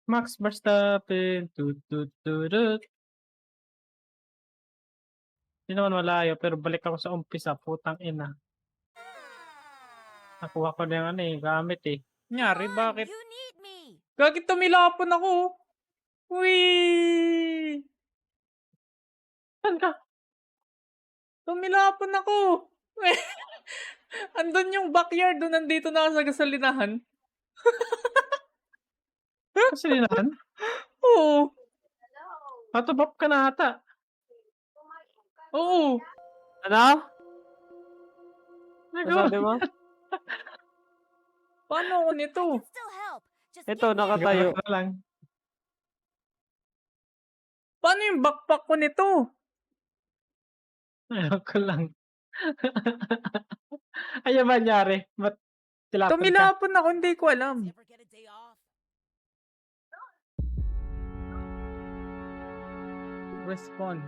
Max Verstappen, tut tut turut. 'Di naman malayo pero balik ako sa umpisa, putang ina. Nakuha ko na yung ano, eh, gamit, eh. Kunyari, On, bakit? you need me. Gagi tumilapon ako. Wee! Saan ka? Tumilapon ako. Andun yung backyard dun, nandito na ako sa gasolinahan. Gasolinahan? Oo, Nata-top up ka na ata. oo. Ano? Ano Nagawa sabi mo? yan. Paano ako nito? I can still help. Just Ito, give me a nakatayo. Nagawa ka na lang. Paano yung backpack ko nito? Ewan ko lang. Ano ba nangyari? Ba't tilapon ka? Tumilapon ako, hindi ko alam. ever get a day off. Respond.